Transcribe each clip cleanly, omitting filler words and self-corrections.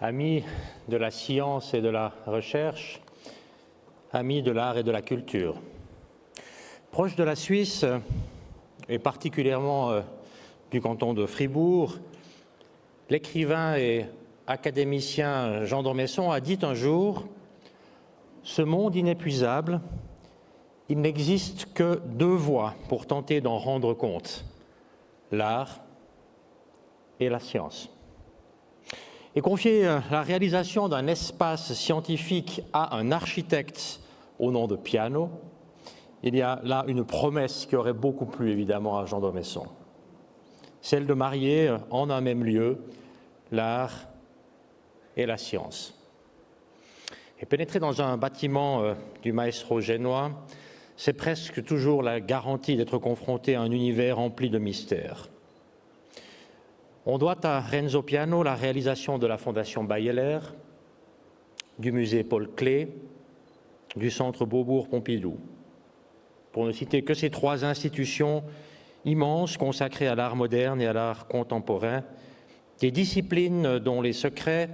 Amis de la science et de la recherche, amis de l'art et de la culture. Proche de la Suisse, et particulièrement du canton de Fribourg, l'écrivain et académicien Jean d'Ormesson a dit un jour « Ce monde inépuisable, il n'existe que deux voies pour tenter d'en rendre compte, l'art et la science ». Et confier la réalisation d'un espace scientifique à un architecte au nom de Piano, il y a là une promesse qui aurait beaucoup plu évidemment à Jean d'Ormesson, celle de marier en un même lieu l'art et la science. Et pénétrer dans un bâtiment du maestro génois, c'est presque toujours la garantie d'être confronté à un univers rempli de mystères. On doit à Renzo Piano la réalisation de la Fondation Bayeler, du musée Paul Klee, du Centre Beaubourg-Pompidou. Pour ne citer que ces trois institutions immenses consacrées à l'art moderne et à l'art contemporain, des disciplines dont les secrets,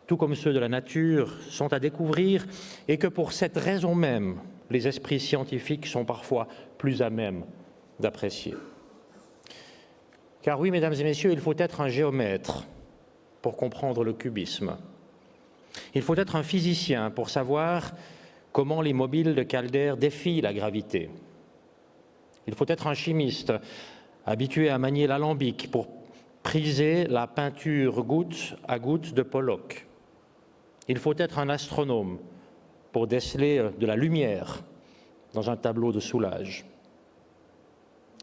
tout comme ceux de la nature, sont à découvrir et que pour cette raison même, les esprits scientifiques sont parfois plus à même d'apprécier. Car oui, mesdames et messieurs, il faut être un géomètre pour comprendre le cubisme. Il faut être un physicien pour savoir comment les mobiles de Calder défient la gravité. Il faut être un chimiste habitué à manier l'alambic pour priser la peinture goutte à goutte de Pollock. Il faut être un astronome pour déceler de la lumière dans un tableau de Soulages.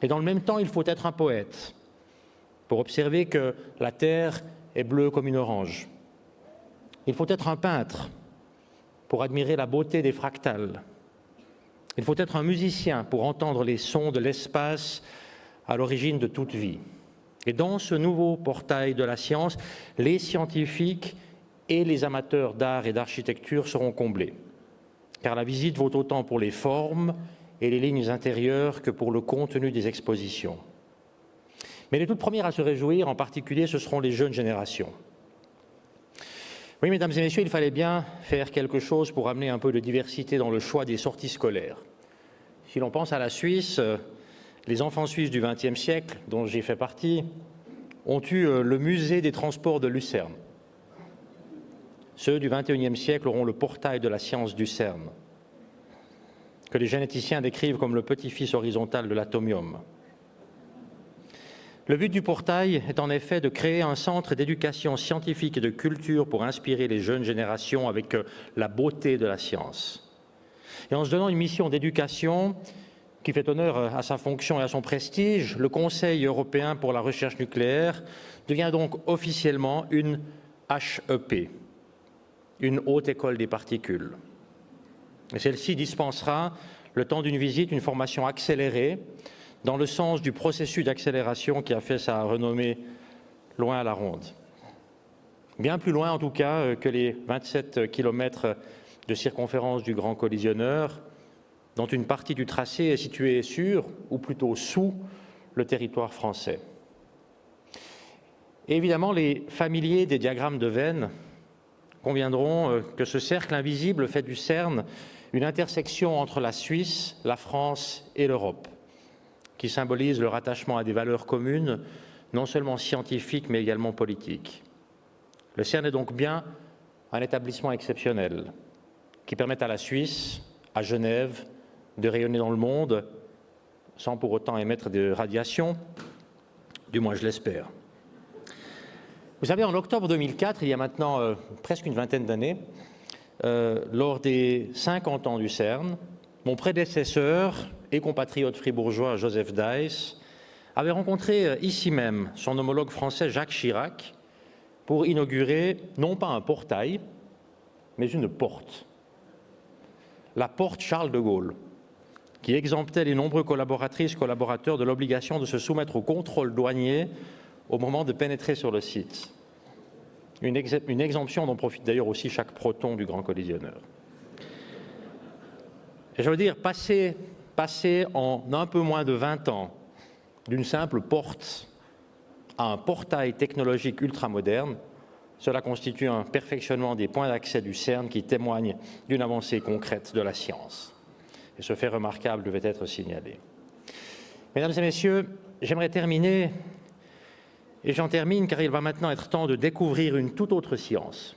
Et dans le même temps, il faut être un poète pour observer que la terre est bleue comme une orange. Il faut être un peintre pour admirer la beauté des fractales. Il faut être un musicien pour entendre les sons de l'espace à l'origine de toute vie. Et dans ce nouveau portail de la science, les scientifiques et les amateurs d'art et d'architecture seront comblés. Car la visite vaut autant pour les formes et les lignes intérieures que pour le contenu des expositions. Mais les toutes premières à se réjouir, en particulier, ce seront les jeunes générations. Oui, mesdames et messieurs, il fallait bien faire quelque chose pour amener un peu de diversité dans le choix des sorties scolaires. Si l'on pense à la Suisse, les enfants suisses du XXe siècle, dont j'ai fait partie, ont eu le musée des transports de Lucerne. Ceux du XXIe siècle auront le portail de la science du CERN, que les généticiens décrivent comme le petit-fils horizontal de l'atomium. Le but du portail est en effet de créer un centre d'éducation scientifique et de culture pour inspirer les jeunes générations avec la beauté de la science. Et en se donnant une mission d'éducation qui fait honneur à sa fonction et à son prestige, le Conseil européen pour la recherche nucléaire devient donc officiellement une HEP, une haute école des particules. Et celle-ci dispensera, le temps d'une visite, une formation accélérée dans le sens du processus d'accélération qui a fait sa renommée loin à la ronde. Bien plus loin, en tout cas, que les 27 kilomètres de circonférence du grand collisionneur, dont une partie du tracé est située sur, ou plutôt sous, le territoire français. Et évidemment, les familiers des diagrammes de Venn conviendront que ce cercle invisible fait du CERN une intersection entre la Suisse, la France et l'Europe, qui symbolise le rattachement à des valeurs communes, non seulement scientifiques, mais également politiques. Le CERN est donc bien un établissement exceptionnel, qui permet à la Suisse, à Genève, de rayonner dans le monde, sans pour autant émettre de radiation, du moins je l'espère. Vous savez, en octobre 2004, il y a maintenant presque une vingtaine d'années, lors des 50 ans du CERN, mon prédécesseur et compatriote fribourgeois Joseph Deiss avait rencontré ici même son homologue français Jacques Chirac pour inaugurer non pas un portail, mais une porte. La porte Charles de Gaulle, qui exemptait les nombreux collaboratrices et collaborateurs de l'obligation de se soumettre au contrôle douanier au moment de pénétrer sur le site. Une exemption dont profite d'ailleurs aussi chaque proton du grand collisionneur. Et je veux dire, passer en un peu moins de 20 ans d'une simple porte à un portail technologique ultramoderne, Cela constitue un perfectionnement des points d'accès du CERN qui témoigne d'une avancée concrète de la science. Et ce fait remarquable devait être signalé. Mesdames et messieurs, j'aimerais terminer, et j'en termine car il va maintenant être temps de découvrir une toute autre science,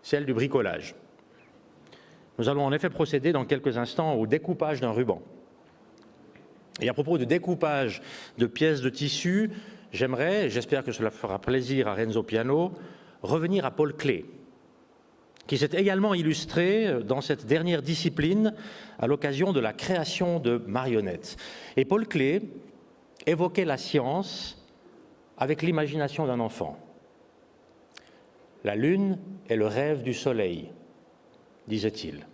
celle du bricolage. Nous allons en effet procéder dans quelques instants au découpage d'un ruban. Et à propos de découpage de pièces de tissu, j'espère que cela fera plaisir à Renzo Piano, revenir à Paul Klee, qui s'est également illustré dans cette dernière discipline à l'occasion de la création de marionnettes. Et Paul Klee évoquait la science avec l'imagination d'un enfant. La lune est le rêve du soleil, disait-il.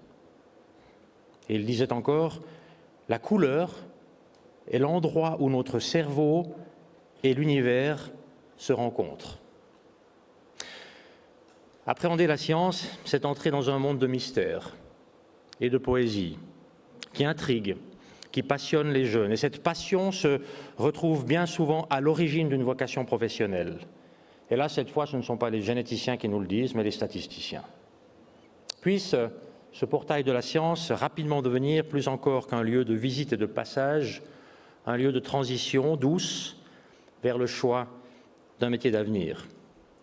Et il disait encore, la couleur est l'endroit où notre cerveau et l'univers se rencontrent. Appréhender la science, c'est entrer dans un monde de mystère et de poésie qui intrigue, qui passionne les jeunes. Et cette passion se retrouve bien souvent à l'origine d'une vocation professionnelle. Et là, cette fois, ce ne sont pas les généticiens qui nous le disent, mais les statisticiens. Puisse ce portail de la science rapidement devenir, plus encore qu'un lieu de visite et de passage, un lieu de transition douce vers le choix d'un métier d'avenir.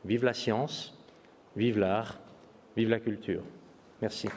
Vive la science, vive l'art, vive la culture. Merci.